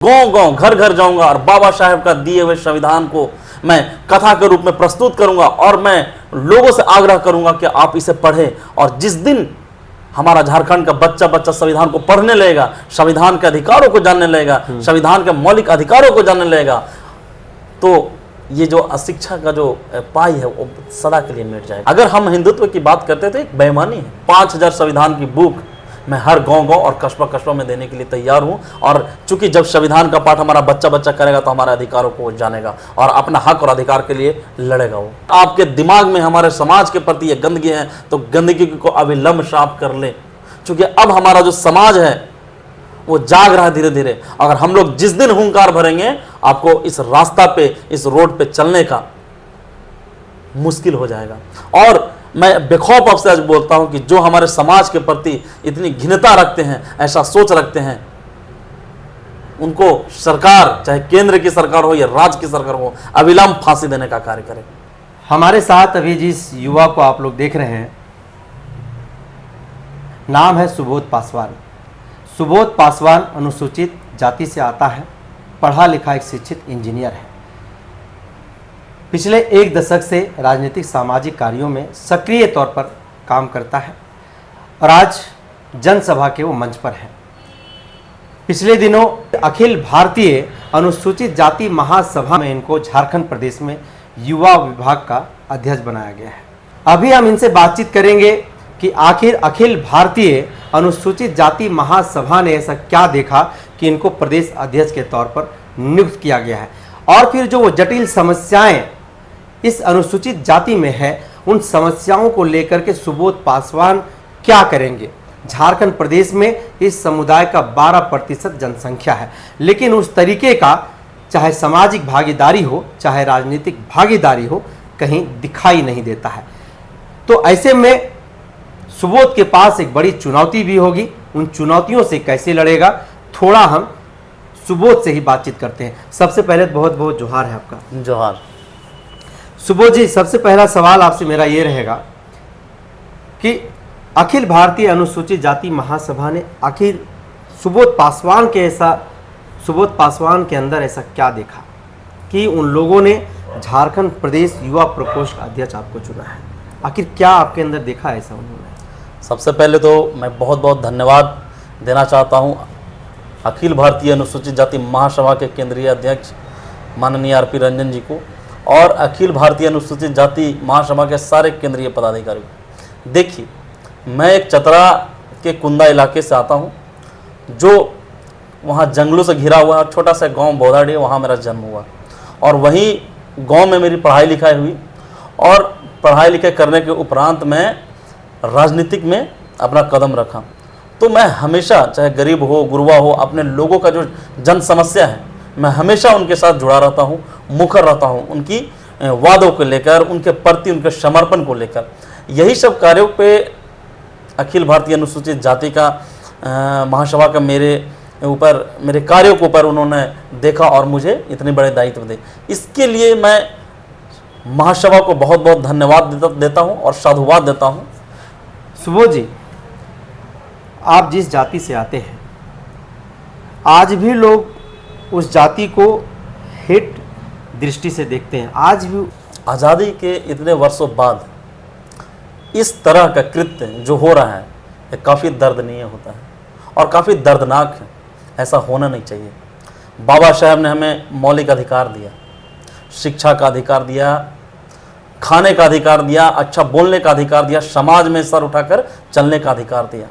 गांव गांव घर घर जाऊंगा और बाबा साहेब का दिए हुए संविधान को मैं कथा के रूप में प्रस्तुत करूंगा और मैं लोगों से आग्रह करूंगा कि आप इसे पढ़ें। और जिस दिन हमारा झारखंड का बच्चा बच्चा संविधान को पढ़ने लगेगा, संविधान के अधिकारों को जानने लगेगा, संविधान के मौलिक अधिकारों को जानने लगेगा, तो ये जो अशिक्षा का जो पाई है वो सदा के लिए मिट जाएगा। अगर हम हिंदुत्व की बात करते हैं तो एक बेईमानी है। 5000 संविधान की बुक मैं हर गांव और कस्बा कस्बा में देने के लिए तैयार हूं। और चूंकि जब संविधान का पाठ हमारा बच्चा बच्चा करेगा तो हमारे अधिकारों को जानेगा और अपना हक और अधिकार के लिए लड़ेगा। वो आपके दिमाग में हमारे समाज के प्रति ये गंदगी है तो गंदगी को अविलंब साफ कर ले, चूंकि अब हमारा जो समाज है वो जाग रहा है धीरे धीरे। अगर हम लोग जिस दिन हुंकार भरेंगे आपको इस रास्ता पे, इस रोड पे चलने का मुश्किल हो जाएगा। और मैं बेखौफ आपसे आज बोलता हूं कि जो हमारे समाज के प्रति इतनी घृणा रखते हैं, ऐसा सोच रखते हैं, उनको सरकार, चाहे केंद्र की सरकार हो या राज्य की सरकार हो, अविलंब फांसी देने का कार्य करे। हमारे साथ अभी जिस युवा को आप लोग देख रहे हैं, नाम है सुबोध पासवान। सुबोध पासवान अनुसूचित जाति से आता है, पढ़ा लिखा एक शिक्षित इंजीनियर है। पिछले एक दशक से राजनीतिक सामाजिक कार्यों में सक्रिय तौर पर काम करता है और आज जनसभा के वो मंच पर है। पिछले दिनों अखिल भारतीय अनुसूचित जाति महासभा में इनको झारखंड प्रदेश में युवा विभाग का अध्यक्ष बनाया गया है। अभी हम इनसे बातचीत करेंगे कि आखिर अखिल भारतीय अनुसूचित जाति महासभा ने ऐसा क्या देखा कि इनको प्रदेश अध्यक्ष के तौर पर नियुक्त किया गया है, और फिर जो वो जटिल समस्याएं इस अनुसूचित जाति में है उन समस्याओं को लेकर के सुबोध पासवान क्या करेंगे। झारखंड प्रदेश में इस समुदाय का 12% जनसंख्या है, लेकिन उस तरीके का चाहे सामाजिक भागीदारी हो चाहे राजनीतिक भागीदारी हो कहीं दिखाई नहीं देता है। तो ऐसे में सुबोध के पास एक बड़ी चुनौती भी होगी। उन चुनौतियों से कैसे लड़ेगा, थोड़ा हम सुबोध से ही बातचीत करते हैं। सबसे पहले बहुत बहुत जोहार है आपका। जोहार। सुबोध जी, सबसे पहला सवाल आपसे मेरा ये रहेगा कि अखिल भारतीय अनुसूचित जाति महासभा ने आखिर सुबोध पासवान के अंदर ऐसा क्या देखा कि उन लोगों ने झारखंड प्रदेश युवा प्रकोष्ठ का अध्यक्ष आपको चुना है। आखिर क्या आपके अंदर देखा ऐसा उन्होंने? सबसे पहले तो मैं बहुत बहुत धन्यवाद देना चाहता हूँ अखिल भारतीय अनुसूचित जाति महासभा के केंद्रीय अध्यक्ष माननीय आर.पी. रंजन जी को और अखिल भारतीय अनुसूचित जाति महासभा के सारे केंद्रीय पदाधिकारियों को। देखिए, मैं एक चतरा के कुंदा इलाके से आता हूँ, जो वहाँ जंगलों से घिरा हुआ छोटा सा गांव बौदाडी, वहाँ मेरा जन्म हुआ और वहीं गांव में मेरी पढ़ाई लिखाई हुई। और पढ़ाई लिखाई करने के उपरांत मैं राजनीतिक में अपना कदम रखा। तो मैं हमेशा, चाहे गरीब हो गुरबा हो, अपने लोगों का जो जन समस्या है मैं हमेशा उनके साथ जुड़ा रहता हूँ, मुखर रहता हूँ, उनकी वादों को लेकर, उनके प्रति उनके समर्पण को लेकर। यही सब कार्यों पे अखिल भारतीय अनुसूचित जाति का महासभा का मेरे कार्यों के ऊपर उन्होंने देखा और मुझे इतने बड़े दायित्व दे। इसके लिए मैं महासभा को बहुत बहुत धन्यवाद देता हूँ और साधुवाद देता हूँ। सुबोध जी, आप जिस जाति से आते हैं, आज भी लोग उस जाति को हिट दृष्टि से देखते हैं। आज भी आज़ादी के इतने वर्षों बाद इस तरह का कृत्य जो हो रहा है ये काफ़ी दर्दनीय होता है और काफ़ी दर्दनाक है। ऐसा होना नहीं चाहिए। बाबा साहेब ने हमें मौलिक अधिकार दिया, शिक्षा का अधिकार दिया, खाने का अधिकार दिया, अच्छा बोलने का अधिकार दिया, समाज में सर उठाकर चलने का अधिकार दिया।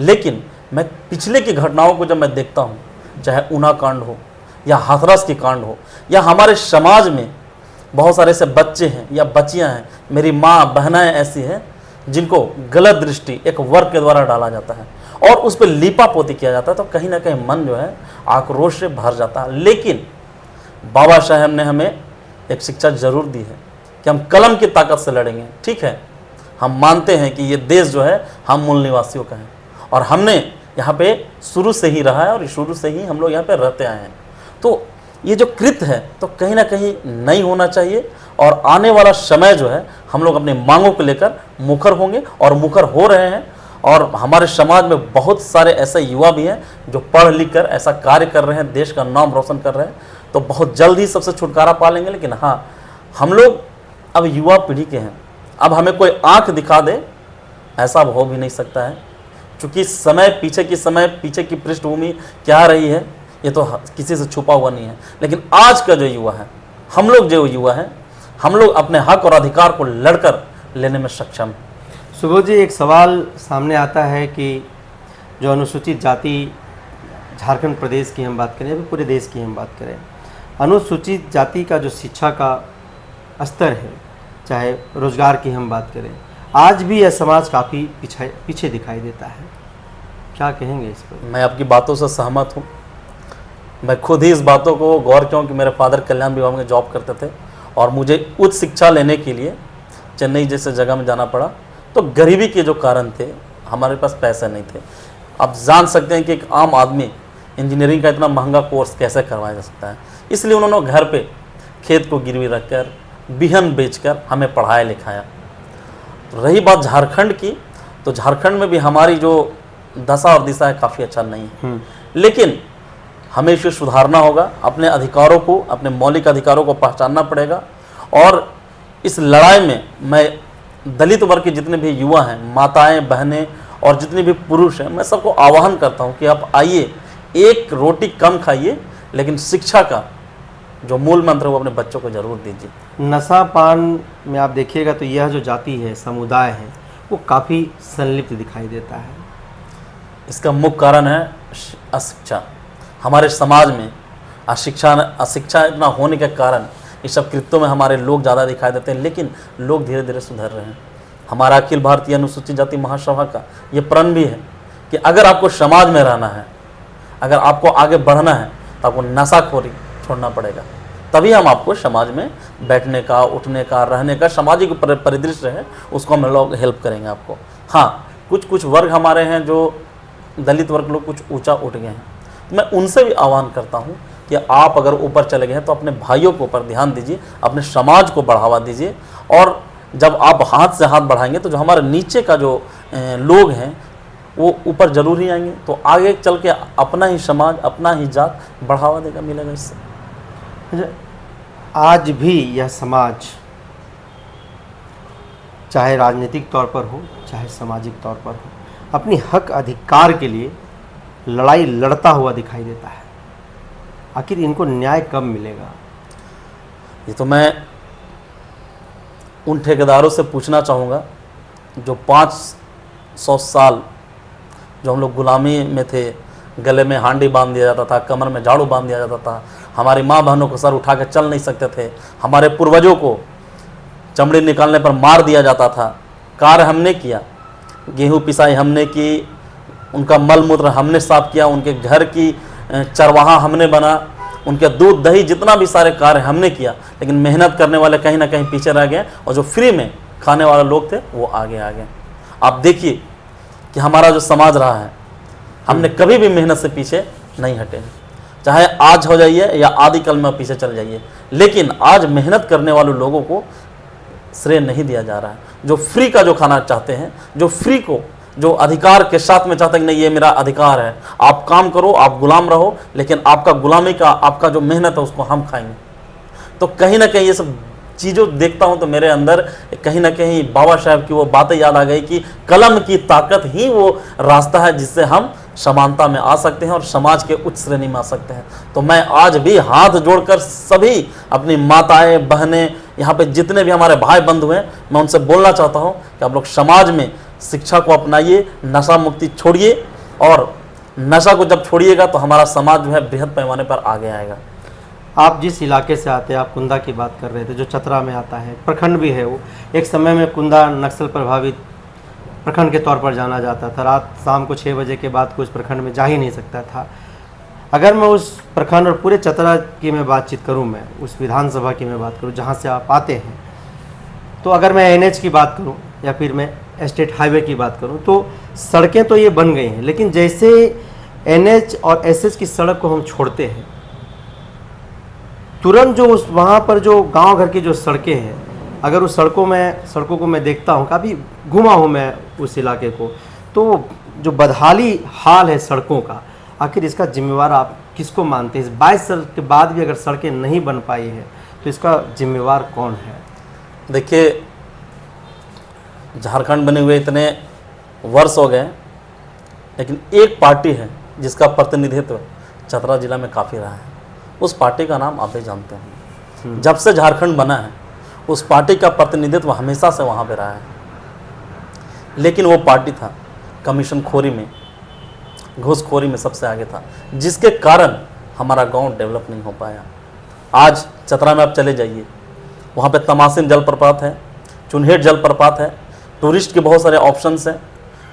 लेकिन मैं पिछले की घटनाओं को जब मैं देखता हूँ, चाहे ऊना कांड हो या हाथरस की कांड हो, या हमारे समाज में बहुत सारे ऐसे बच्चे हैं या बच्चियां हैं, मेरी माँ बहनाएं ऐसी हैं जिनको गलत दृष्टि एक वर्ग के द्वारा डाला जाता है और उस पर लीपा पोती किया जाता है, तो कहीं ना कहीं मन जो है आक्रोश से भर जाता है। लेकिन बाबा साहेब ने हमें एक शिक्षा जरूर दी है कि हम कलम की ताकत से लड़ेंगे। ठीक है, हम मानते हैं कि ये देश जो है हम मूल निवासियों का है और हमने यहाँ पे शुरू से ही रहा है और शुरू से ही हम लोग यहाँ पे रहते आए हैं। तो ये जो कृत्य है तो कहीं ना कहीं नहीं होना चाहिए और आने वाला समय जो है हम लोग अपनी मांगों को लेकर मुखर होंगे और मुखर हो रहे हैं। और हमारे समाज में बहुत सारे ऐसे युवा भी हैं जो पढ़ लिख कर ऐसा कार्य कर रहे हैं, देश का नाम रोशन कर रहे हैं। तो बहुत जल्द ही सबसे छुटकारा पा लेंगे। लेकिन हाँ, हम लोग अब युवा पीढ़ी के हैं, अब हमें कोई आंख दिखा दे ऐसा अब हो भी नहीं सकता है, क्योंकि समय पीछे की पृष्ठभूमि क्या रही है ये तो किसी से छुपा हुआ नहीं है। लेकिन आज का जो युवा है, हम लोग जो युवा हैं, हम लोग अपने हक और अधिकार को लड़कर लेने में सक्षम हैं। सुबोध जी, एक सवाल सामने आता है कि जो अनुसूचित जाति, झारखंड प्रदेश की हम बात करें या फिर पूरे देश की हम बात करें, अनुसूचित जाति का जो शिक्षा का स्तर है, चाहे रोजगार की हम बात करें, आज भी यह समाज काफ़ी पीछे दिखाई देता है। क्या कहेंगे इस पर? मैं आपकी बातों से सहमत हूँ। मैं खुद ही इस बातों को गौर किया कि मेरे फादर कल्याण विभाग में जॉब करते थे और मुझे उच्च शिक्षा लेने के लिए चेन्नई जैसे जगह में जाना पड़ा। तो गरीबी के जो कारण थे, हमारे पास पैसे नहीं थे। आप जान सकते हैं कि एक आम आदमी इंजीनियरिंग का इतना महंगा कोर्स कैसे करवाया जा सकता है। इसलिए उन्होंने घर पे खेत को गिरवी रखकर, बिहन बेचकर हमें पढ़ाया लिखाया। रही बात झारखंड की, तो झारखंड में भी हमारी जो दशा और दिशा है काफ़ी अच्छा नहीं है। लेकिन हमें इसे सुधारना होगा, अपने अधिकारों को, अपने मौलिक अधिकारों को पहचानना पड़ेगा। और इस लड़ाई में मैं दलित वर्ग के जितने भी युवा हैं, माताएं, बहनें और जितने भी पुरुष हैं, मैं सबको आह्वान करता हूं कि आप आइए, एक रोटी कम खाइए, लेकिन शिक्षा का जो मूल मंत्र है वो अपने बच्चों को जरूर दीजिए। नशा पान में आप देखिएगा तो यह जो जाति है, समुदाय है, वो काफ़ी संलिप्त दिखाई देता है। इसका मुख्य कारण है अशिक्षा। हमारे समाज में अशिक्षा इतना होने के कारण इस सब कृत्यों में हमारे लोग ज़्यादा दिखाई देते हैं। लेकिन लोग धीरे धीरे सुधर रहे हैं। हमारा अखिल भारतीय अनुसूचित जाति महासभा का ये प्रण भी है कि अगर आपको समाज में रहना है, अगर आपको आगे बढ़ना है, तो आपको नशाखोरी छोड़ना पड़ेगा। तभी हम आपको समाज में बैठने का, उठने का, रहने का सामाजिक परिदृश्य है उसको हम लोग हेल्प करेंगे आपको। हाँ, कुछ वर्ग हमारे हैं जो दलित वर्ग लोग कुछ ऊंचा उठ गए हैं। तो मैं उनसे भी आह्वान करता हूँ कि आप अगर ऊपर चले गए हैं तो अपने भाइयों के ऊपर ध्यान दीजिए, अपने समाज को बढ़ावा दीजिए। और जब आप हाथ से हाथ बढ़ाएंगे तो जो हमारे नीचे का जो लोग हैं वो ऊपर जरूर ही आएंगे। तो आगे चल के अपना ही समाज, अपना ही जात बढ़ावा देगा, मिलेगा इससे। आज भी यह समाज चाहे राजनीतिक तौर पर हो, चाहे सामाजिक तौर पर हो, अपनी हक अधिकार के लिए लड़ाई लड़ता हुआ दिखाई देता है। आखिर इनको न्याय कब मिलेगा? ये तो मैं उन ठेकेदारों से पूछना चाहूँगा जो 500 साल जो हम लोग गुलामी में थे, गले में हांडी बांध दिया जाता था, कमर में झाड़ू बांध दिया जाता था, हमारी माँ बहनों को सर उठा कर चल नहीं सकते थे, हमारे पूर्वजों को चमड़ी निकालने पर मार दिया जाता था। कार्य हमने किया, गेहूँ पिसाई हमने की, उनका मल मूत्र हमने साफ किया, उनके घर की चरवाहा हमने बना, उनके दूध दही जितना भी सारे कार्य हमने किया। लेकिन मेहनत करने वाले कहीं ना कहीं पीछे रह गए और जो फ्री में खाने वाले लोग थे वो आगे आ गए। आप देखिए कि हमारा जो समाज रहा है, हमने कभी भी मेहनत से पीछे नहीं हटे हैं। चाहे आज हो जाइए या आदि कल में पीछे चल जाइए, लेकिन आज मेहनत करने वाले लोगों को श्रेय नहीं दिया जा रहा है। जो फ्री का जो खाना चाहते हैं, जो फ्री को जो अधिकार के साथ में चाहते हैं कि नहीं ये मेरा अधिकार है, आप काम करो, आप गुलाम रहो, लेकिन आपका गुलामी का, आपका जो मेहनत है उसको हम खाएंगे। तो कहीं ना कहीं ये सब चीज़ों देखता हूँ तो मेरे अंदर कहीं ना कहीं बाबा साहब की वो बातें याद आ गई कि कलम की ताकत ही वो रास्ता है जिससे हम समानता में आ सकते हैं और समाज के उच्च श्रेणी में आ सकते हैं। तो मैं आज भी हाथ जोड़कर सभी अपनी माताएं, बहनें, यहाँ पे जितने भी हमारे भाई बंधु हैं, मैं उनसे बोलना चाहता हूँ कि आप लोग समाज में शिक्षा को अपनाइए, नशा मुक्ति छोड़िए। और नशा को जब छोड़िएगा तो हमारा समाज जो है बृहद पैमाने पर आगे आएगा। आप जिस इलाके से आते हैं, आप कुंदा की बात कर रहे थे, जो चतरा में आता है, प्रखंड भी है वो। एक समय में कुंदा नक्सल प्रभावित प्रखंड के तौर पर जाना जाता था। रात शाम को 6 बजे के बाद कुछ प्रखंड में जा ही नहीं सकता था। अगर मैं उस प्रखंड और पूरे चतरा की मैं बातचीत करूं, मैं उस विधानसभा की मैं बात करूं जहां से आप आते हैं, तो अगर मैं NH की बात करूं या फिर मैं स्टेट हाईवे की बात करूं, तो सड़कें तो ये बन गई हैं, लेकिन जैसे NH और SS की सड़क को हम छोड़ते हैं, तुरंत जो उस वहाँ पर जो गांव घर की जो सड़कें हैं, अगर उस सड़कों को मैं देखता हूँ, काफ़ी घुमा हूँ मैं उस इलाके को, तो जो बदहाली हाल है सड़कों का, आखिर इसका जिम्मेवार आप किसको मानते हैं? इस 22 साल के बाद भी अगर सड़कें नहीं बन पाई है तो इसका जिम्मेवार कौन है? देखिए, झारखंड बने हुए इतने वर्ष हो गए, लेकिन एक पार्टी है जिसका प्रतिनिधित्व चतरा जिला में काफ़ी रहा है। उस पार्टी का नाम आप भी जानते हैं। जब से झारखंड बना है उस पार्टी का प्रतिनिधित्व हमेशा से वहाँ पे रहा है, लेकिन वो पार्टी था कमीशन खोरी में, घूसखोरी में सबसे आगे था, जिसके कारण हमारा गांव डेवलप नहीं हो पाया। आज चतरा में आप चले जाइए, वहाँ पे तमासिन जलप्रपात है, चुनहेट जलप्रपात है, टूरिस्ट के बहुत सारे ऑप्शंस हैं।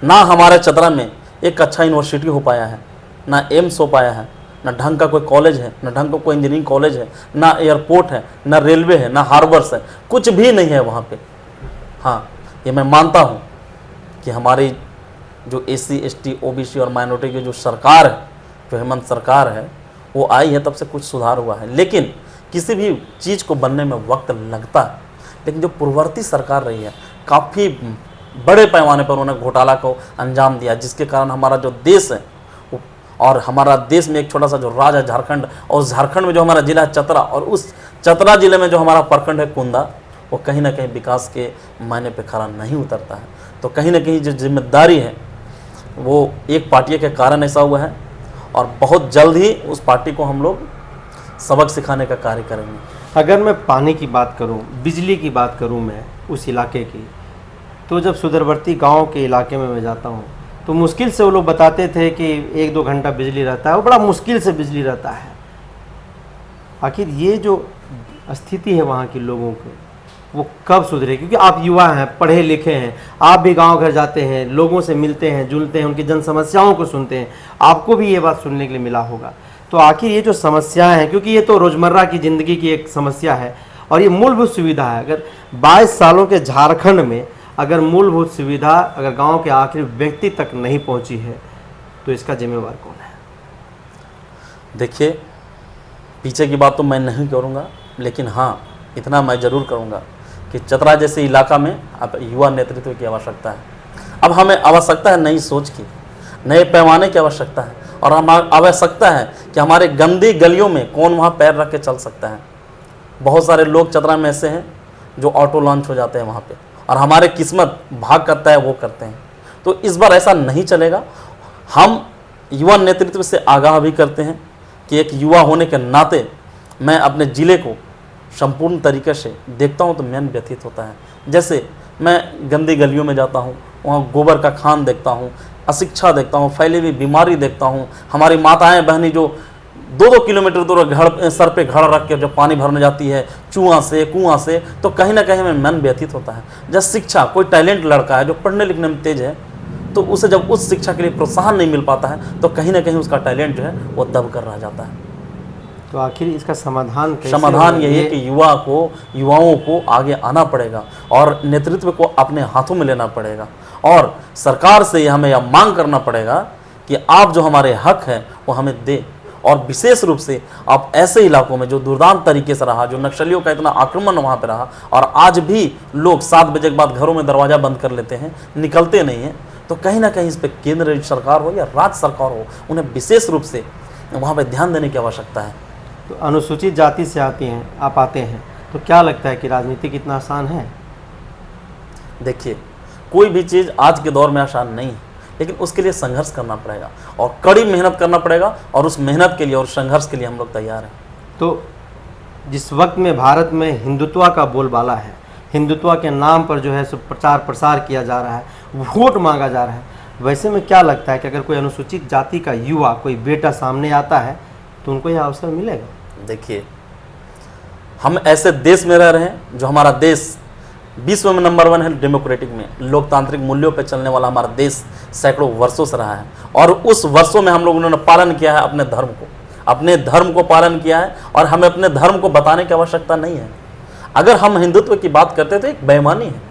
ना हमारे चतरा में एक अच्छा यूनिवर्सिटी हो पाया है, ना एम्स हो पाया है, ना ढंग का कोई कॉलेज है, ना ढंग का कोई इंजीनियरिंग कॉलेज है, ना एयरपोर्ट है, ना रेलवे है, ना हार्बर्स है, कुछ भी नहीं है वहाँ पे। हाँ, ये मैं मानता हूँ कि हमारी जो SC ST OBC और माइनॉरिटी की जो सरकार है, जो हेमंत सरकार है, वो आई है तब से कुछ सुधार हुआ है, लेकिन किसी भी चीज़ को बनने में वक्त लगता है। लेकिन जो पूर्ववर्ती सरकार रही है, काफ़ी बड़े पैमाने पर उन्होंने घोटाला को अंजाम दिया, जिसके कारण हमारा जो देश है और हमारा देश में एक छोटा सा जो राज्य है झारखंड, और झारखंड में जो हमारा जिला है चतरा, और उस चतरा जिले में जो हमारा प्रखंड है कुंदा, वो कहीं ना कहीं विकास के मायने पे खरा नहीं उतरता है। तो कहीं ना कहीं जो जिम्मेदारी है वो एक पार्टी के कारण ऐसा हुआ है, और बहुत जल्द ही उस पार्टी को हम लोग सबक सिखाने का कार्य करेंगे। अगर मैं पानी की बात करूं, बिजली की बात करूं मैं उस इलाके की, तो जब सुदूरवर्ती गांव के इलाके में मैं जाता हूं तो मुश्किल से वो लोग बताते थे कि 1-2 घंटा बिजली रहता है, वो बड़ा मुश्किल से बिजली रहता है। आखिर ये जो स्थिति है वहाँ के लोगों की, वो कब सुधरे? क्योंकि आप युवा हैं, पढ़े लिखे हैं, आप भी गांव घर जाते हैं, लोगों से मिलते हैं, जुलते हैं, उनकी जन समस्याओं को सुनते हैं, आपको भी ये बात सुनने के लिए मिला होगा। तो आखिर ये जो समस्याएं हैं, क्योंकि ये तो रोज़मर्रा की ज़िंदगी की एक समस्या है और ये मूलभूत सुविधा है। अगर 22 सालों के झारखंड में अगर मूलभूत सुविधा अगर गांव के आखिरी व्यक्ति तक नहीं पहुंची है तो इसका जिम्मेवार कौन है? देखिए, पीछे की बात तो मैं नहीं करूंगा, लेकिन हाँ, इतना मैं ज़रूर करूंगा कि चतरा जैसे इलाका में अब युवा नेतृत्व की आवश्यकता है। अब हमें आवश्यकता है नई सोच की, नए पैमाने की आवश्यकता है, और हमारी आवश्यकता है कि हमारे गंदी गलियों में कौन वहाँ पैर रख के चल सकता है। बहुत सारे लोग चतरा में ऐसे हैं जो ऑटो लॉन्च हो जाते हैं वहाँ पे, और हमारे किस्मत भाग करता है वो करते हैं। तो इस बार ऐसा नहीं चलेगा। हम युवा नेतृत्व से आगाह भी करते हैं कि एक युवा होने के नाते मैं अपने ज़िले को संपूर्ण तरीके से देखता हूँ तो मन व्यथित होता है। जैसे मैं गंदी गलियों में जाता हूँ, वहाँ गोबर का खान देखता हूँ, अशिक्षा देखता हूँ, फैली हुई बीमारी देखता हूँ, हमारी माताएं बहनें जो 2-2 किलोमीटर दूर घड़ सर पे घड़ रख के जब पानी भरने जाती है चूहा से कुआं से, तो कहीं ना कहीं में मन व्यथित होता है। जब शिक्षा, कोई टैलेंट लड़का है जो पढ़ने लिखने में तेज है, तो उसे जब उस शिक्षा के लिए प्रोत्साहन नहीं मिल पाता है तो कहीं ना कहीं उसका टैलेंट जो है वो दब कर रह जाता है। तो आखिर इसका समाधान कैसे? समाधान यही है कि युवाओं को आगे आना पड़ेगा और नेतृत्व को अपने हाथों में लेना पड़ेगा, और सरकार से हमें यह मांग करना पड़ेगा कि आप जो हमारे हक है वो हमें दे। और विशेष रूप से आप ऐसे इलाकों में जो दुर्दांत तरीके से रहा, जो नक्सलियों का इतना आक्रमण वहाँ पे रहा, और आज भी लोग 7 बजे के बाद घरों में दरवाज़ा बंद कर लेते हैं, निकलते नहीं हैं, तो कहीं ना कहीं इस पर केंद्र सरकार हो या राज्य सरकार हो, उन्हें विशेष रूप से वहाँ पर ध्यान देने की आवश्यकता है। तो अनुसूचित जाति से आप आते हैं, तो क्या लगता है कि राजनीति कितना आसान है? देखिए, कोई भी चीज़ आज के दौर में आसान नहीं है, लेकिन उसके लिए संघर्ष करना पड़ेगा और कड़ी मेहनत करना पड़ेगा, और उस मेहनत के लिए और संघर्ष के लिए हम लोग तैयार हैं। तो जिस वक्त में भारत में हिंदुत्व का बोलबाला है, हिंदुत्व के नाम पर जो है सो प्रचार प्रसार किया जा रहा है, वोट मांगा जा रहा है, वैसे में क्या लगता है कि अगर कोई अनुसूचित जाति का युवा, कोई बेटा सामने आता है तो उनको यह अवसर मिलेगा? देखिए, हम ऐसे देश में रह रहे हैं जो हमारा देश विश्व में नंबर 1 है डेमोक्रेटिक में, लोकतांत्रिक मूल्यों पर चलने वाला हमारा देश सैकड़ों वर्षों से रहा है, और उस वर्षों में हम लोगों ने पालन किया है अपने धर्म को पालन किया है, और हमें अपने धर्म को बताने की आवश्यकता नहीं है। अगर हम हिंदुत्व की बात करते हैं तो एक बेईमानी है,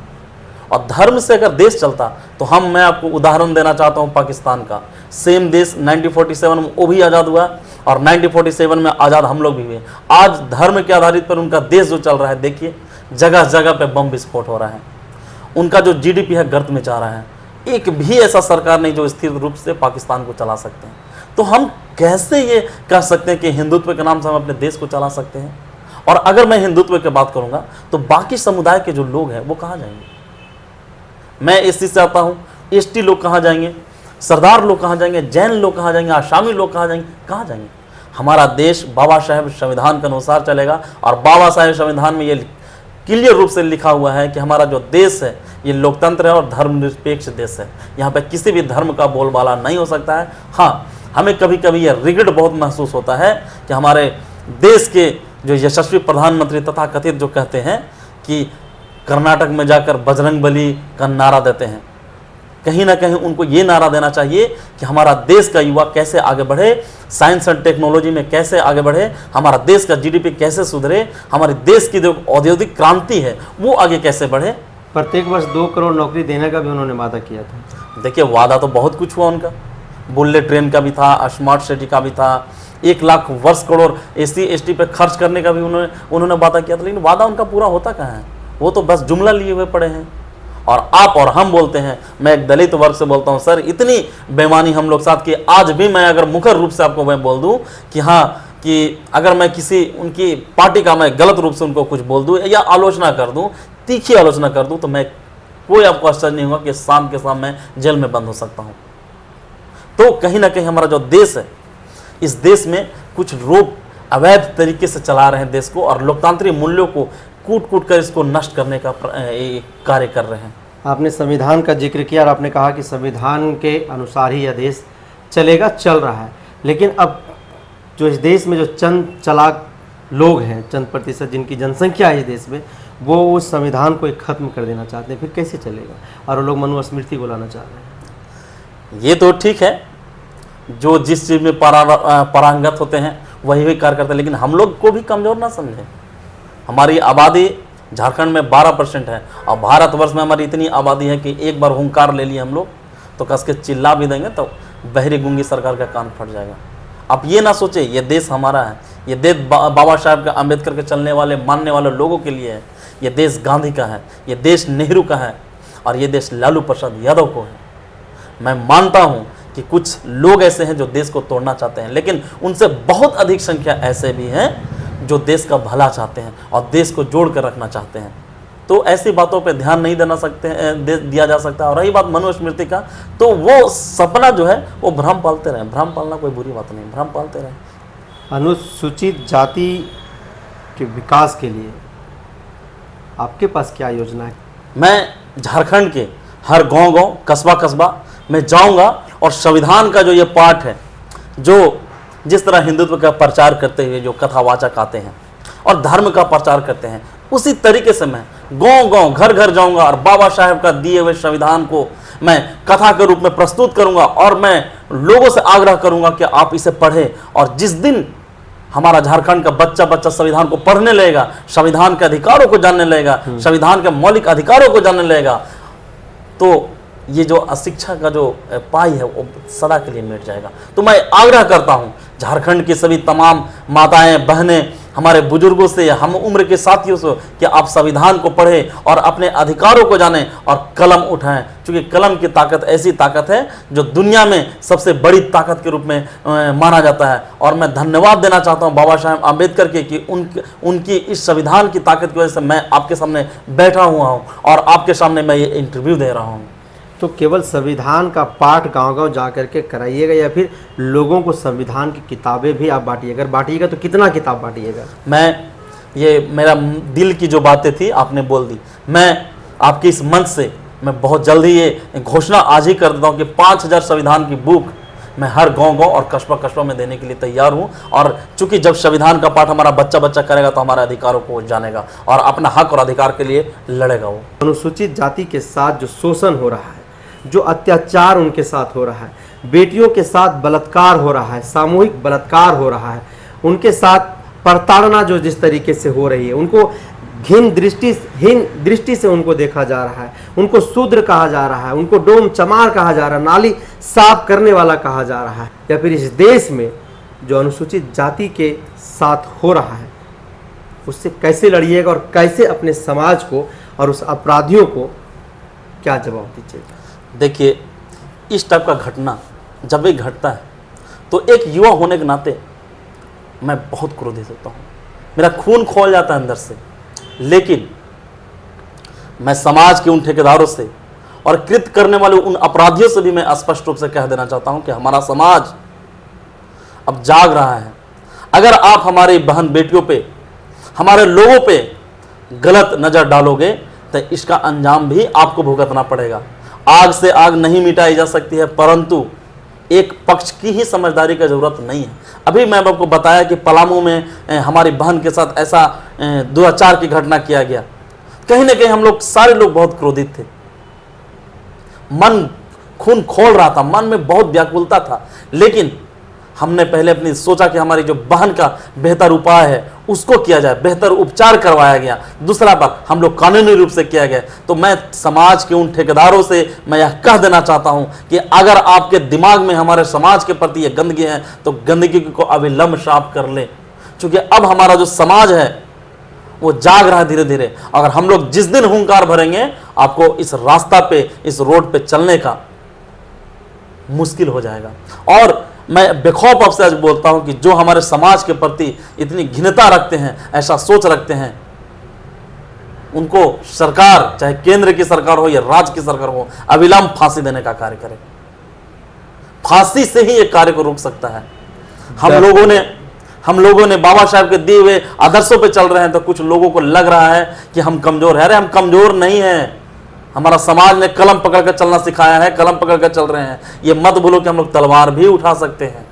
और धर्म से अगर देश चलता तो मैं आपको उदाहरण देना चाहता हूँ पाकिस्तान का। सेम देश 1947 में वो भी आज़ाद हुआ, और 1947 में आज़ाद हम लोग भी हुए। आज धर्म के आधारित पर उनका देश जो चल रहा है, देखिए जगह जगह पे बम विस्फोट हो रहा है, उनका जो GDP है गर्त में जा रहा है, एक भी ऐसा सरकार नहीं जो स्थिर रूप से पाकिस्तान को चला सकते हैं। तो हम कैसे ये कह सकते हैं कि हिंदुत्व के नाम से हम अपने देश को चला सकते हैं? और अगर मैं हिंदुत्व की बात करूंगा तो बाकी समुदाय के जो लोग हैं वो कहाँ जाएंगे? मैं इस चीज से आता हूँ, एसटी लोग कहाँ जाएंगे, सरदार लोग कहाँ जाएंगे, जैन लोग कहाँ जाएंगे, आसामी लोग कहाँ जाएंगे, कहाँ जाएंगे? हमारा देश बाबा साहेब संविधान के अनुसार चलेगा और बाबा साहेब संविधान में ये क्लियर रूप से लिखा हुआ है कि हमारा जो देश है ये लोकतंत्र है और धर्मनिरपेक्ष देश है। यहाँ पे किसी भी धर्म का बोलबाला नहीं हो सकता है। हाँ, हमें कभी कभी ये रिग्रेट बहुत महसूस होता है कि हमारे देश के जो यशस्वी प्रधानमंत्री तथा कथित जो कहते हैं कि कर्नाटक में जाकर बजरंगबली का नारा देते हैं, कहीं ना कहीं उनको ये नारा देना चाहिए कि हमारा देश का युवा कैसे आगे बढ़े, साइंस एंड टेक्नोलॉजी में कैसे आगे बढ़े, हमारा देश का जीडीपी कैसे सुधरे, हमारे देश की जो औद्योगिक क्रांति है वो आगे कैसे बढ़े। प्रत्येक वर्ष 2 करोड़ नौकरी देने का भी उन्होंने वादा किया था। देखिए, वादा तो बहुत कुछ हुआ उनका, बुलेट ट्रेन का भी था, स्मार्ट सिटी का भी था, 1 लाख वर्ष करोड़ SC ST पे खर्च करने का भी उन्होंने वादा किया था, लेकिन वादा उनका पूरा होता कहाँ है? वो तो बस जुमला लिए हुए पड़े हैं। और आप और हम बोलते हैं, मैं एक दलित वर्ग से बोलता हूं, सर इतनी बेईमानी हम लोग साथ कि आज भी मैं अगर मुखर रूप से आपको मैं बोल दूं कि हाँ, कि अगर मैं किसी उनकी पार्टी का मैं गलत रूप से उनको कुछ बोल दूं या आलोचना कर दूं, तीखी आलोचना कर दूं, तो मैं कोई आपको आश्चर्य नहीं होगा कि शाम के शाम मैं जेल में बंद हो सकता हूं। तो कहीं ना कहीं हमारा जो देश है, इस देश में कुछ लोग अवैध तरीके से चला रहे हैं देश को और लोकतांत्रिक मूल्यों को कूट कूट कर इसको नष्ट करने का कार्य कर रहे हैं। आपने संविधान का जिक्र किया और आपने कहा कि संविधान के अनुसार ही यह देश चलेगा, चल रहा है। लेकिन अब जो इस देश में जो चंद चालाक लोग हैं, चंद प्रतिशत जिनकी जनसंख्या है इस देश में, वो उस संविधान को ख़त्म कर देना चाहते हैं, फिर कैसे चलेगा? और वो लोग मनुस्मृति को लाना चाह रहे हैं। ये तो ठीक है, जो जिस चीज़ में पारंगत होते हैं वही भी कार्य करते हैं, लेकिन हम लोग को भी कमज़ोर ना समझें। हमारी आबादी झारखंड में 12% है और भारतवर्ष में हमारी इतनी आबादी है कि एक बार हुंकार ले लिए हम लोग तो कस के चिल्ला भी देंगे तो बहरी गूंगी सरकार का कान फट जाएगा। आप ये ना सोचे ये देश हमारा है, ये देश बाबा साहब का, अम्बेडकर के चलने वाले मानने वाले लोगों के लिए है, ये देश गांधी का है, ये देश नेहरू का है और ये देश लालू प्रसाद यादव को है। मैं मानता हूँ कि कुछ लोग ऐसे हैं जो देश को तोड़ना चाहते हैं, लेकिन उनसे बहुत अधिक संख्या ऐसे भी हैं जो देश का भला चाहते हैं और देश को जोड़ कर रखना चाहते हैं। तो ऐसी बातों पे ध्यान नहीं दिया जा सकता। और रही बात मनुस्मृति का, तो वो सपना जो है वो भ्रम पालते रहे। भ्रम पालना कोई बुरी बात नहीं, भ्रम पालते रहे। अनुसूचित जाति के विकास के लिए आपके पास क्या योजना है? मैं झारखंड के हर गांव-गांव, कस्बा में जाऊंगा और संविधान का जो ये पाठ है, जो जिस तरह हिंदुत्व का प्रचार करते हुए जो कथावाचक आते हैं और धर्म का प्रचार करते हैं, उसी तरीके से मैं गांव-गांव, घर-घर जाऊंगा और बाबा साहेब का दिए हुए संविधान को मैं कथा के रूप में प्रस्तुत करूंगा और मैं लोगों से आग्रह करूंगा कि आप इसे पढ़ें। और जिस दिन हमारा झारखंड का बच्चा संविधान को पढ़ने लगेगा, संविधान के अधिकारों को जानने लगेगा, संविधान के मौलिक अधिकारों को जानने लगेगा, तो ये जो अशिक्षा का जो पाई है वो सदा के लिए मिट जाएगा। तो मैं आग्रह करता हूँ झारखंड की सभी तमाम माताएं, बहनें, हमारे बुजुर्गों से, हम उम्र के साथियों से कि आप संविधान को पढ़ें और अपने अधिकारों को जानें और कलम उठाएं, क्योंकि कलम की ताकत ऐसी ताकत है जो दुनिया में सबसे बड़ी ताकत के रूप में माना जाता है। और मैं धन्यवाद देना चाहता हूं बाबा साहेब आम्बेडकर के कि उनकी इस संविधान की ताकत की वजह से मैं आपके सामने बैठा हुआ हूँ और आपके सामने मैं ये इंटरव्यू दे रहा हूँ। तो केवल संविधान का पाठ गांव-गांव जा करके कराइएगा या फिर लोगों को संविधान की किताबें भी आप बांटिएगा? अगर बांटिएगा तो कितना किताब बांटिएगा? ये मेरा दिल की जो बातें थी आपने बोल दी। मैं आपके इस मंच से मैं बहुत जल्दी ये घोषणा आज ही कर देता हूँ कि 5000 संविधान की बुक मैं हर गांव-गांव और कस्बा में देने के लिए तैयार हूँ। और चूंकि जब संविधान का पाठ हमारा बच्चा करेगा तो हमारे अधिकारों को जानेगा और अपना हक और अधिकार के लिए लड़ेगा। वो अनुसूचित जाति के साथ जो शोषण हो रहा है, जो अत्याचार उनके साथ हो रहा है, बेटियों के साथ बलात्कार हो रहा है, सामूहिक बलात्कार हो रहा है, उनके साथ प्रताड़ना जो जिस तरीके से हो रही है, उनको हीन दृष्टि से उनको देखा जा रहा है, उनको शूद्र कहा जा रहा है, उनको डोम चमार कहा जा रहा है, नाली साफ करने वाला कहा जा रहा है, या फिर इस देश में जो अनुसूचित जाति के साथ हो रहा है उससे कैसे लड़िएगा और कैसे अपने समाज को और उस अपराधियों को क्या जवाब दीजिएगा? देखिए, इस टाइप का घटना जब भी घटता है तो एक युवा होने के नाते मैं बहुत क्रोधित होता हूँ, मेरा खून खौल जाता है अंदर से। लेकिन मैं समाज के उन ठेकेदारों से और कृत्य करने वाले उन अपराधियों से भी मैं स्पष्ट रूप से कह देना चाहता हूं कि हमारा समाज अब जाग रहा है। अगर आप हमारी बहन बेटियों पे, हमारे लोगों पे गलत नजर डालोगे तो इसका अंजाम भी आपको भुगतना पड़ेगा। आग से आग नहीं मिटाई जा सकती है, परंतु एक पक्ष की ही समझदारी की जरूरत नहीं है। अभी मैं आपको बताया कि पलामू में हमारी बहन के साथ ऐसा दुराचार की घटना किया गया। कहीं ना कहीं हम लोग सारे लोग बहुत क्रोधित थे, मन खून खोल रहा था, मन में बहुत व्याकुलता था। लेकिन हमने पहले अपनी सोचा कि हमारी जो बहन का बेहतर उपाय है उसको किया जाए, बेहतर उपचार करवाया गया। दूसरा बात, हम लोग कानूनी रूप से किया गया। तो मैं समाज के उन ठेकेदारों से मैं यह कह देना चाहता हूं कि अगर आपके दिमाग में हमारे समाज के प्रति यह गंदगी है तो गंदगी को अविलंब साफ कर ले, क्योंकि अब हमारा जो समाज है वो जाग रहा है धीरे धीरे। अगर हम लोग जिस दिन हुंकार भरेंगे, आपको इस रास्ता पे, इस रोड पे चलने का मुश्किल हो जाएगा। और मैं बेखौफ आपसे आज बोलता हूं कि जो हमारे समाज के प्रति इतनी घृणा रखते हैं, ऐसा सोच रखते हैं, उनको सरकार, चाहे केंद्र की सरकार हो या राज्य की सरकार हो, अविलंब फांसी देने का कार्य करे। फांसी से ही एक कार्य को रोक सकता है। हम लोगों ने बाबा साहब के दिए हुए आदर्शों पे चल रहे हैं तो कुछ लोगों को लग रहा है कि हम कमजोर हैं। अरे हम कमजोर नहीं हैं, हमारा समाज ने कलम पकड़कर चलना सिखाया है, कलम पकड़कर चल रहे हैं। ये मत बोलो कि हम लोग तलवार भी उठा सकते हैं,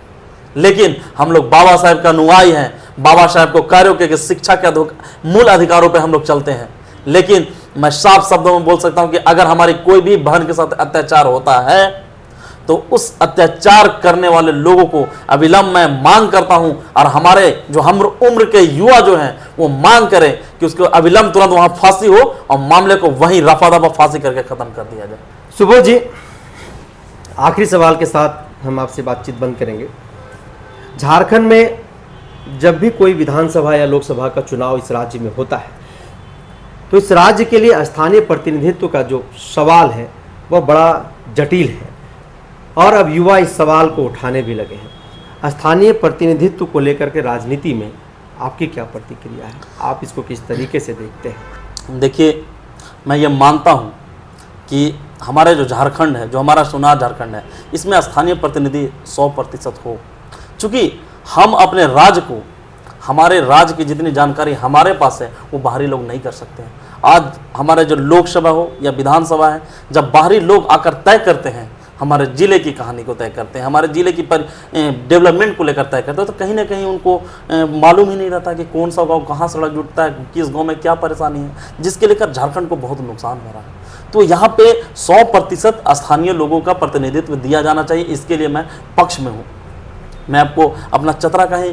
लेकिन हम लोग बाबा साहब का अनुयायी हैं। बाबा साहब को कार्यों के शिक्षा के मूल अधिकारों पे हम लोग चलते हैं। लेकिन मैं साफ शब्दों में बोल सकता हूं कि अगर हमारी कोई भी बहन के साथ अत्याचार होता है तो उस अत्याचार करने वाले लोगों को अविलंब मैं मांग करता हूं, और हमारे जो हम उम्र के युवा जो हैं वो मांग करें कि उसको अविलंब तुरंत वहां फांसी हो और मामले को वहीं रफा दफा फांसी करके खत्म कर दिया जाए। सुबोध जी, आखिरी सवाल के साथ हम आपसे बातचीत बंद करेंगे। झारखंड में जब भी कोई विधानसभा या लोकसभा का चुनाव इस राज्य में होता है तो इस राज्य के लिए स्थानीय प्रतिनिधित्व का जो सवाल है वह बड़ा जटिल है, और अब युवा इस सवाल को उठाने भी लगे हैं। स्थानीय प्रतिनिधित्व को लेकर के राजनीति में आपकी क्या प्रतिक्रिया है? आप इसको किस तरीके से देखते हैं? देखिए, मैं ये मानता हूँ कि हमारे जो झारखंड है, जो हमारा सुनार झारखंड है, इसमें स्थानीय प्रतिनिधि 100% हो। चूँकि हम अपने राज्य को, हमारे राज्य की जितनी जानकारी हमारे पास है वो बाहरी लोग नहीं कर सकते हैं। आज हमारे जो लोकसभा हो या विधानसभा है, जब बाहरी लोग आकर तय करते हैं, हमारे ज़िले की कहानी को तय करते हैं, हमारे ज़िले की डेवलपमेंट को लेकर तय करते हैं, तो कहीं ना कहीं उनको मालूम ही नहीं रहता कि कौन सा गांव कहाँ सड़क जुटता है, किस गांव में क्या परेशानी है, जिसके लेकर झारखंड को बहुत नुकसान हो रहा है। तो यहाँ पे 100% स्थानीय लोगों का प्रतिनिधित्व दिया जाना चाहिए। इसके लिए मैं पक्ष में हूँ। मैं आपको अपना चतरा का ही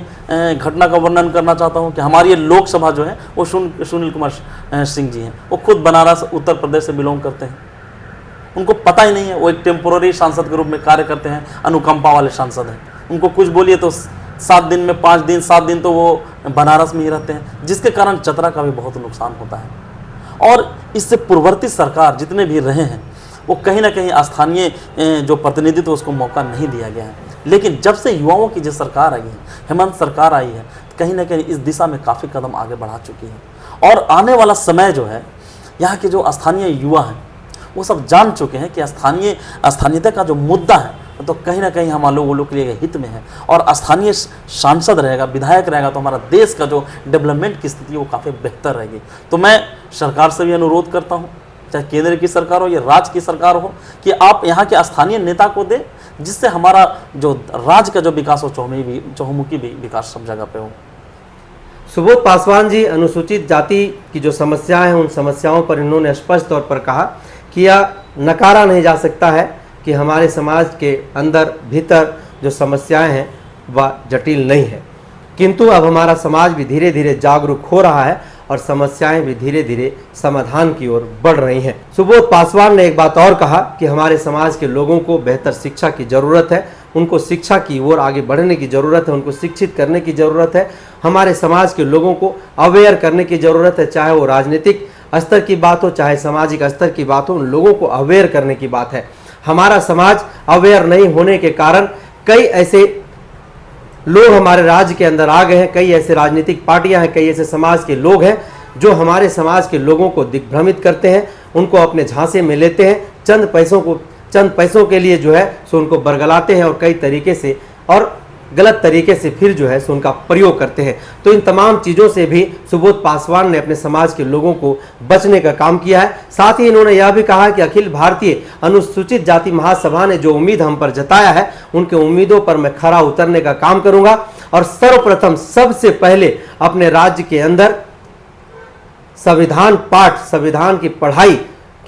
घटना का वर्णन करना चाहता हूँ कि हमारी ये लोकसभा जो है वो सुनील कुमार सिंह जी हैं। वो खुद बनारस उत्तर प्रदेश से बिलोंग करते हैं। उनको पता ही नहीं है, वो एक टेम्पोररी सांसद के रूप में कार्य करते हैं, अनुकंपा वाले सांसद हैं। उनको कुछ बोलिए तो 7 दिन में 5 दिन 7 दिन तो वो बनारस में ही रहते हैं, जिसके कारण चतरा का भी बहुत नुकसान होता है। और इससे पूर्ववर्ती सरकार जितने भी रहे हैं वो कहीं ना कहीं स्थानीय जो प्रतिनिधित्व उसको मौका नहीं दिया गया है। लेकिन जब से युवाओं की जो सरकार आई है, हेमंत सरकार आई है, कहीं ना कहीं इस दिशा में काफ़ी कदम आगे बढ़ा चुकी है। और आने वाला समय जो है, यहाँ के जो स्थानीय युवा हैं वो सब जान चुके हैं कि स्थानीयता का जो मुद्दा है तो कहीं ना कहीं हम लोगों के लिए हित में है। और स्थानीय सांसद रहेगा, विधायक रहेगा तो हमारा देश का जो डेवलपमेंट की स्थिति वो काफ़ी बेहतर रहेगी। तो मैं सरकार से भी अनुरोध करता हूँ, चाहे केंद्र की सरकार हो या राज्य की सरकार हो, कि आप यहाँ के स्थानीय नेता को दें, जिससे हमारा जो राज्य का जो विकास हो चहुमुखी विकास सब जगह पे हो। सुबोध पासवान जी, अनुसूचित जाति की जो समस्याएं हैं उन समस्याओं पर इन्होंने स्पष्ट तौर पर कहा कि यह नकारा नहीं जा सकता है कि हमारे समाज के अंदर भीतर जो समस्याएं हैं वह जटिल नहीं है, किंतु अब हमारा समाज भी धीरे धीरे जागरूक हो रहा है और समस्याएं भी धीरे धीरे समाधान की ओर बढ़ रही हैं। सुबोध पासवान ने एक बात और कहा कि हमारे समाज के लोगों को बेहतर शिक्षा की ज़रूरत है, उनको शिक्षा की ओर आगे बढ़ने की ज़रूरत है, उनको शिक्षित करने की ज़रूरत है। हमारे समाज के लोगों को अवेयर करने की ज़रूरत है, चाहे वो राजनीतिक स्तर की बात हो चाहे सामाजिक स्तर की बात हो, उन लोगों को अवेयर करने की बात है। हमारा समाज अवेयर नहीं होने के कारण कई ऐसे लोग हमारे राज्य के अंदर आ गए हैं, कई ऐसे राजनीतिक पार्टियां हैं, कई ऐसे समाज के लोग हैं जो हमारे समाज के लोगों को दिग्भ्रमित करते हैं, उनको अपने झांसे में लेते हैं, चंद पैसों के लिए जो है सो उनको बरगलाते हैं और कई तरीके से और गलत तरीके से फिर जो है सो उनका प्रयोग करते हैं। तो इन तमाम चीज़ों से भी सुबोध पासवान ने अपने समाज के लोगों को बचने का काम किया है। साथ ही इन्होंने यह भी कहा कि अखिल भारतीय अनुसूचित जाति महासभा ने जो उम्मीद हम पर जताया है, उनके उम्मीदों पर मैं खरा उतरने का काम करूंगा और सर्वप्रथम सबसे पहले अपने राज्य के अंदर संविधान पाठ, संविधान की पढ़ाई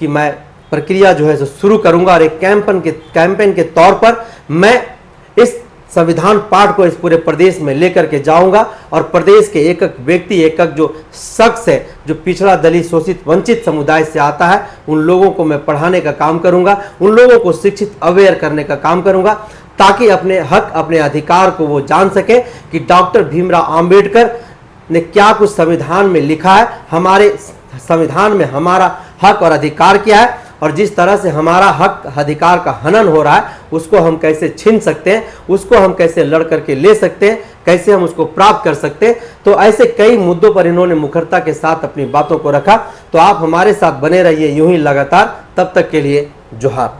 की मैं प्रक्रिया जो है शुरू करूंगा और एक कैंपेन के तौर पर मैं इस संविधान पाठ को इस पूरे प्रदेश में लेकर के जाऊंगा और प्रदेश के एक एक व्यक्ति, एक एक जो शख्स है जो पिछड़ा, दलित, शोषित, वंचित समुदाय से आता है, उन लोगों को मैं पढ़ाने का काम करूंगा, उन लोगों को शिक्षित अवेयर करने का काम करूंगा ताकि अपने हक, अपने अधिकार को वो जान सके कि डॉक्टर भीमराव अंबेडकर ने क्या कुछ संविधान में लिखा है, हमारे संविधान में हमारा हक और अधिकार क्या है और जिस तरह से हमारा हक अधिकार का हनन हो रहा है उसको हम कैसे छीन सकते हैं, उसको हम कैसे लड़ करके ले सकते हैं, कैसे हम उसको प्राप्त कर सकते हैं। तो ऐसे कई मुद्दों पर इन्होंने मुखरता के साथ अपनी बातों को रखा। तो आप हमारे साथ बने रहिए यूं ही लगातार। तब तक के लिए जोहार।